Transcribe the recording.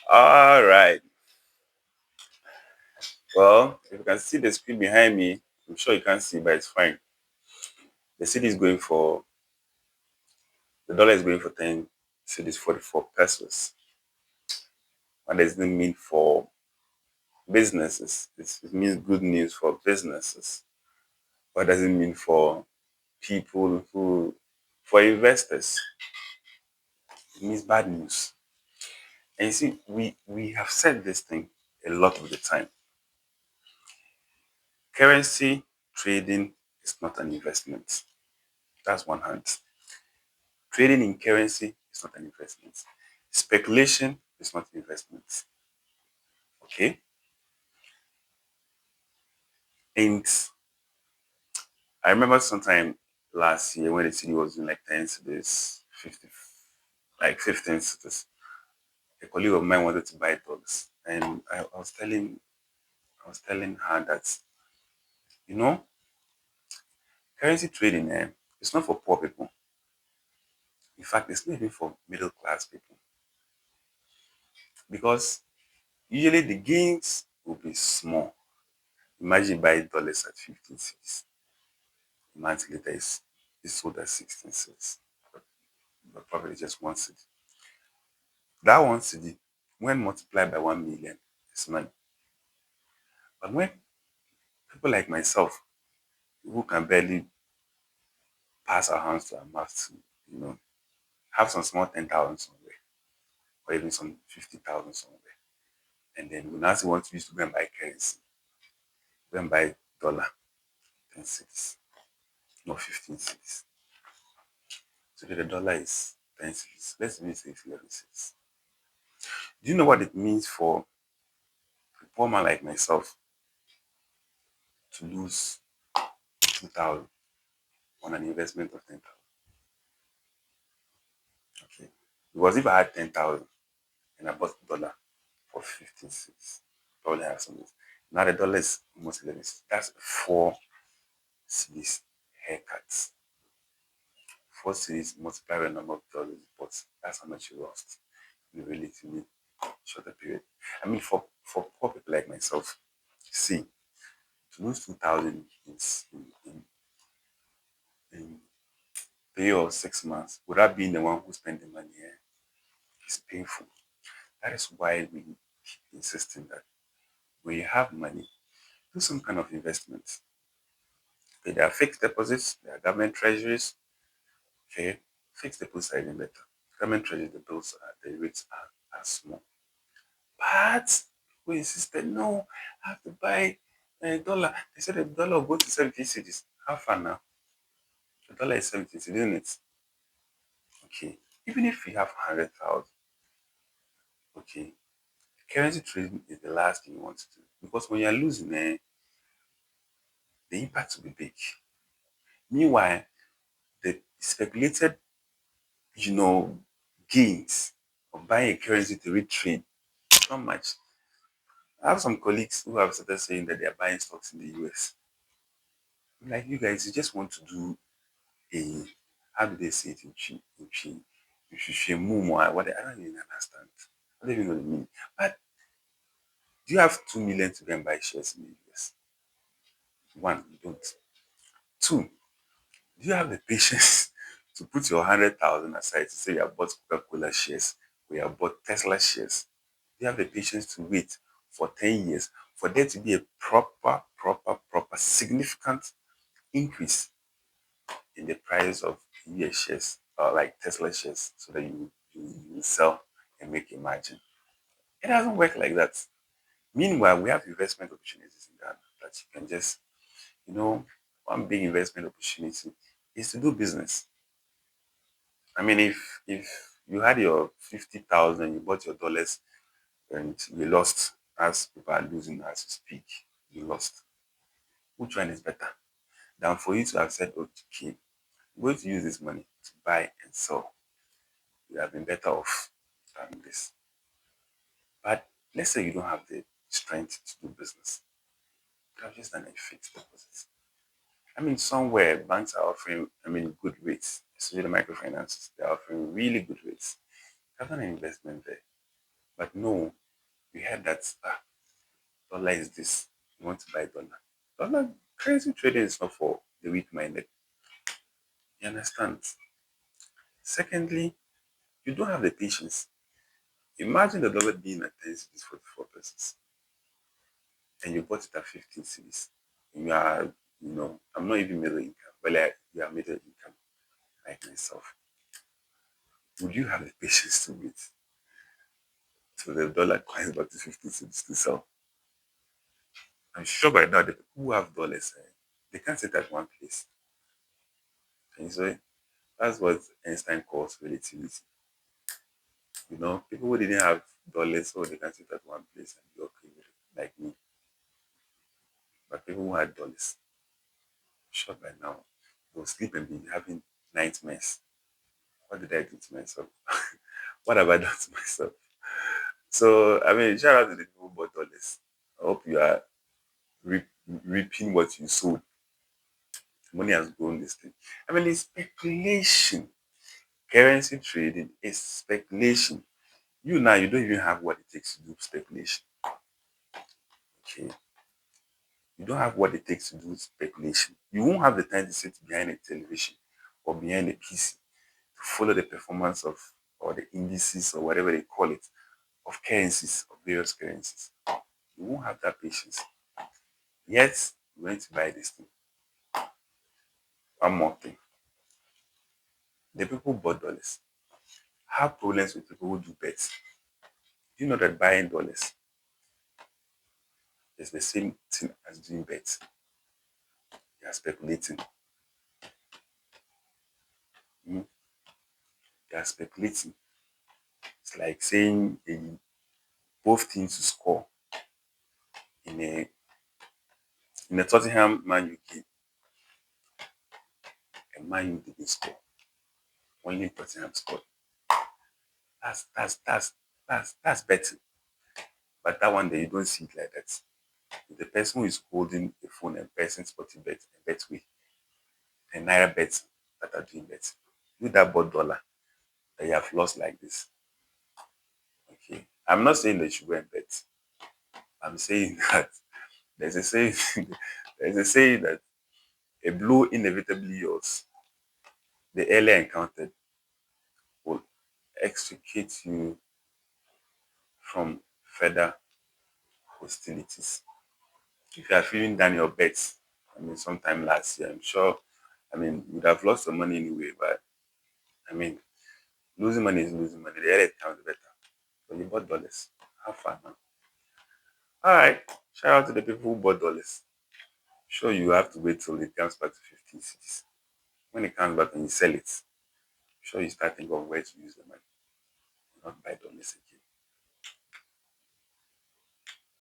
All right. Well, if you can see the screen behind me, I'm sure you can't see, but it's fine. The city is going for the dollar is going for 10 cities 44 pesos. What does it mean for businesses? It means good news for businesses. What does it mean for people who for investors? It means bad news. And you see, we have said this thing a lot of the time. Currency trading is not an investment. That's one hand. Trading in currency is not an investment. Speculation is not an investment. Okay? And I remember sometime last year when the city was doing like 10 cities, 50, like 15 cities. A colleague of mine wanted to buy dogs. And I was telling her that, you know, currency trading it's not for poor people. In fact, it's not even for middle class people. Because usually the gains will be small. Imagine buying dollars at 15 cents. A month later, it's sold at 16 cents. But profit is just one city. That one city, when multiplied by 1 million, is money. But when people like myself, who can barely pass our hands to our mouth to, you know, have some small 10,000 somewhere, or even some 50,000 somewhere, and then we now say want to use to go and buy currency, go and buy dollar, 10 cities, no 15 cities. So the dollar is 10 cities. Let's even say it's 11 cities. Do you know what it means for a poor man like myself to lose 2,000 on an investment of 10,000? Okay. Because if I had 10,000 and I bought dollar for 15 cents, probably have some. Now the dollar is almost 11 cents. That's four cities haircuts. Four cities multiplied by the number of dollars, but that's how much you lost in a relatively shorter period. I mean, for poor people like myself, see, to lose 2,000 in 3 or 6 months without being the one who spent the money is painful. That is why we keep insisting that when you have money, do some kind of investment. Okay, there are fixed deposits, there are government treasuries. Okay, fixed deposits are even better. Government treasuries, the rates are small. But we insisted, no, I have to buy a dollar. They said the dollar will go to 70 cities. How far now? The dollar is 70 cities, isn't it? Okay. Even if you have 100,000, okay, currency trading is the last thing you want to do. Because when you're losing, the impact will be big. Meanwhile, the speculated, you know, gains of buying a currency to retrade, not much. I have some colleagues who have started saying that they are buying stocks in the US. Like you guys, you just want to do a how do they say it in Chi? In Chi, you should share more. What I don't even understand. I don't even know what it means. But do you have 2 million to go and buy shares in the US? One, you don't. Two, do you have the patience to put your 100,000 aside to say you have bought Coca-Cola shares or you have bought Tesla shares? Do you have the patience to wait for 10 years for there to be a proper significant increase in the price of US shares or like Tesla shares so that you sell and make a margin? It doesn't work like that. Meanwhile, we have investment opportunities in Ghana that you can just, one big investment opportunity is to do business. I mean, if you had your 50,000, you bought your dollars, and you lost, as people are losing as we speak, you lost. Which one is better than for you to have said, okay, I'm going to use this money to buy and sell? You have been better off than this. But let's say you don't have the strength to do business. You have just done a fixed deposit. I mean, somewhere banks are offering, good rates, especially the microfinances. They're offering really good rates. Have done an investment there. But no, we heard that dollar is this. You want to buy dollar. Dollar currency trading is not for the weak minded. You understand? Secondly, you don't have the patience. Imagine the dollar being at 10 cities, 44 pesos, and you bought it at 15 cities. And you are, I'm not even middle income, but like you are middle income, like myself. Would you have the patience to wait till the dollar coins back to 15 cities to sell? I'm sure by now the people who have dollars, they can't sit at one place. And so that's what Einstein calls relativity. People who didn't have dollars, so they can sit at one place and be okay with it, like me. But people who had dollars, I'm sure by now, they'll sleep and be having nightmares. What did I do to myself? What have I done to myself? So, I mean, shout out to the people who bought dollars. I hope you are reaping what you sowed. Money has grown this thing. I mean, it's speculation. Currency trading is speculation. You now, you don't even have what it takes to do speculation. Okay. You don't have what it takes to do speculation. You won't have the time to sit behind a television or behind a PC to follow the performance of or the indices or whatever they call it of currencies, of various currencies. You won't have that patience. Yet, you went to buy this thing. One more thing. The people who bought dollars have problems with people who do bets. Do you know that buying dollars is the same thing as doing bets? You are speculating. Mm, You are speculating. It's like saying both teams to score in a Tottenham Man U game, and Man U didn't score. Only Tottenham scored. That's betting. But that one day you don't see it like that. The person who is holding the phone and person sporting bet and bet with and naira bets that are doing bets. You that bought dollar that you have lost like this. Okay. I'm not saying that you should go and bet. I'm saying that there's a saying there's a saying that a blow inevitably yours, the earlier encountered, will extricate you from further hostilities. If you are feeling down your bets, I mean, sometime last year, I'm sure, I mean, you would have lost some money anyway, but I mean, losing money is losing money. The earlier it counts, the better. But you bought dollars. Have fun, man. All right. Shout out to the people who bought dollars. Sure, you have to wait till it comes back to 15 cities. When it comes back and you sell it, sure you start thinking of where to use the money, not buy dollars again.